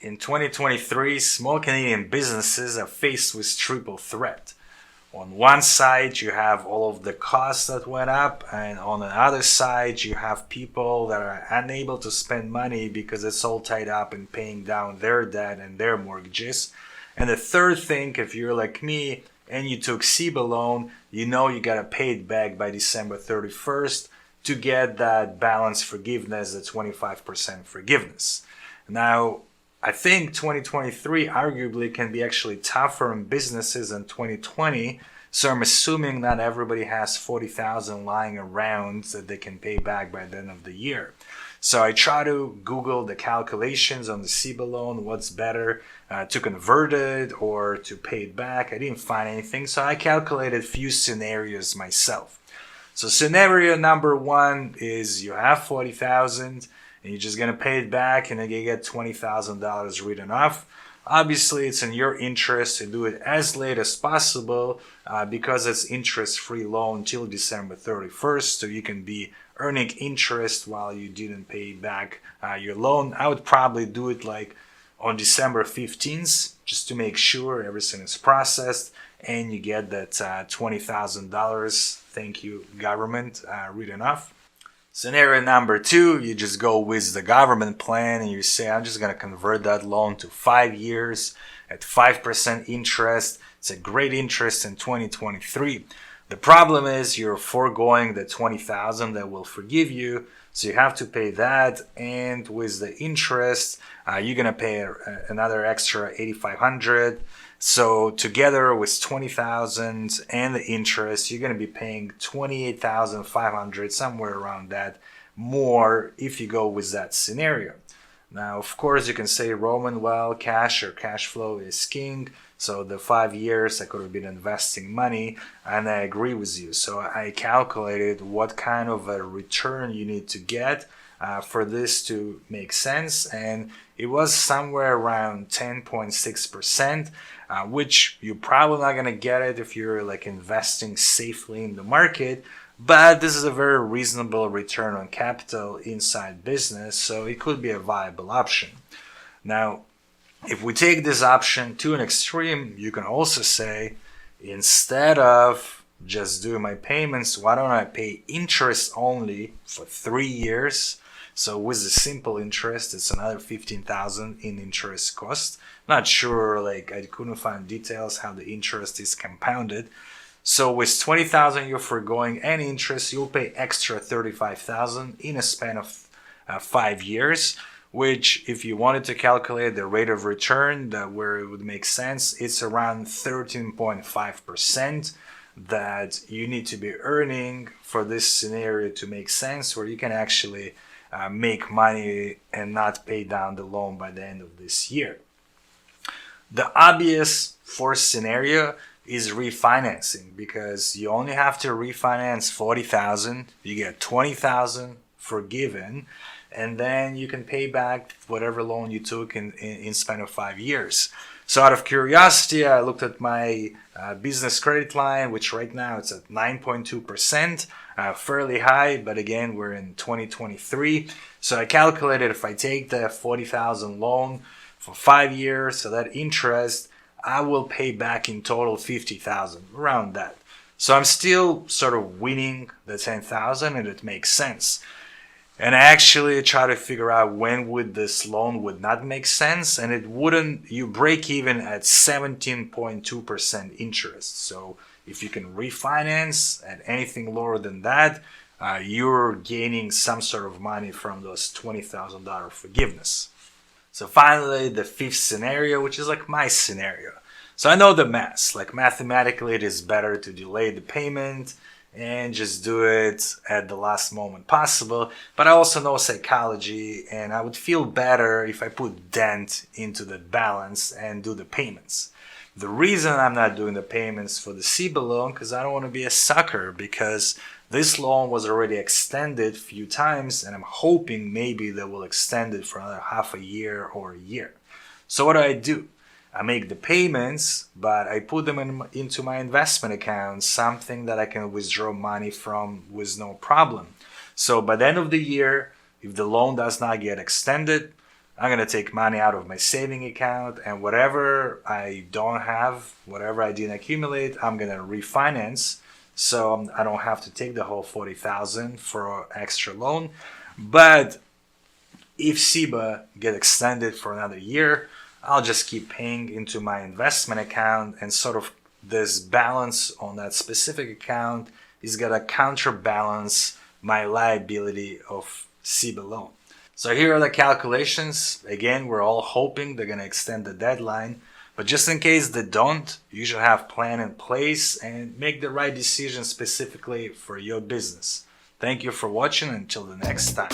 In 2023, small Canadian businesses are faced with triple threat. On one side, you have all of the costs that went up, and on the other side, you have people that are unable to spend money because it's all tied up in paying down their debt and their mortgages. And the third thing, if you're like me and you took CEBA loan, you know you got to pay it back by December 31st to get that balance forgiveness, the 25% forgiveness. Now, I think 2023 arguably can be actually tougher on businesses than 2020. So I'm assuming that everybody has 40,000 lying around that they can pay back by the end of the year. So I try to Google the calculations on the CEBA loan, what's better to convert it or to pay it back. I didn't find anything. So I calculated a few scenarios myself. So scenario number one is you have 40,000 and you're just going to pay it back and then you get $20,000 written off. Obviously, it's in your interest to do it as late as possible because it's interest-free loan till December 31st, so you can be earning interest while you didn't pay back your loan. I would probably do it like on December 15th just to make sure everything is processed and you get that $20,000, thank you government, written off. Scenario number two, you just go with the government plan and you say, I'm just going to convert that loan to 5 years at 5% interest. It's a great interest in 2023. The problem is you're foregoing the $20,000 that will forgive you. So you have to pay that. And with the interest, you're going to pay another extra $8,500. So together with $20,000 and the interest, you're going to be paying $28,500, somewhere around that, more if you go with that scenario. Now, of course, you can say, Roman, well, cash or cash flow is king. So the 5 years I could have been investing money, and I agree with you. So I calculated what kind of a return you need to get for this to make sense, and it was somewhere around 10.6%, which you're probably not going to get it if you're like investing safely in the market, but this is a very reasonable return on capital inside business, so it could be a viable option. Now, if we take this option to an extreme, you can also say, instead of just doing my payments, why don't I pay interest only for 3 years? So with the simple interest, it's another $15,000 in interest cost. Not sure, like I couldn't find details how the interest is compounded. So with $20,000 you're foregoing any interest, you'll pay extra $35,000 in a span of 5 years, which if you wanted to calculate the rate of return where it would make sense, it's around 13.5% that you need to be earning for this scenario to make sense, where you can actually make money and not pay down the loan by the end of this year. The obvious fourth scenario is refinancing, because you only have to refinance $40,000, you get $20,000 forgiven, and then you can pay back whatever loan you took in span of 5 years. So out of curiosity, I looked at my business credit line, which right now it's at 9.2%, fairly high, but again, we're in 2023. So I calculated if I take the $40,000 loan for 5 years, so that interest, I will pay back in total $50,000, around that. So I'm still sort of winning the $10,000, and it makes sense. And I actually try to figure out when would this loan would not make sense, and it wouldn't. You break even at 17.2% interest. So if you can refinance at anything lower than that, you're gaining some sort of money from those $20,000 forgiveness. So finally, the fifth scenario, which is like my scenario. So I know the math. Like mathematically, it is better to delay the payment and just do it at the last moment possible. But I also know psychology, and I would feel better if I put dent into the balance and do the payments. The reason I'm not doing the payments for the CEBA loan, because I don't want to be a sucker, because this loan was already extended a few times, and I'm hoping maybe they will extend it for another half a year or a year. So what do? I make the payments, but I put them into my investment account, something that I can withdraw money from with no problem. So by the end of the year, if the loan does not get extended, I'm going to take money out of my saving account, and whatever I don't have, whatever I didn't accumulate, I'm going to refinance. So I don't have to take the whole 40,000 for extra loan. But if CEBA get extended for another year, I'll just keep paying into my investment account, and sort of this balance on that specific account is going to counterbalance my liability of CEBA loan. So here are the calculations. Again, we're all hoping they're going to extend the deadline, but just in case they don't, you should have a plan in place and make the right decision specifically for your business. Thank you for watching. Until the next time.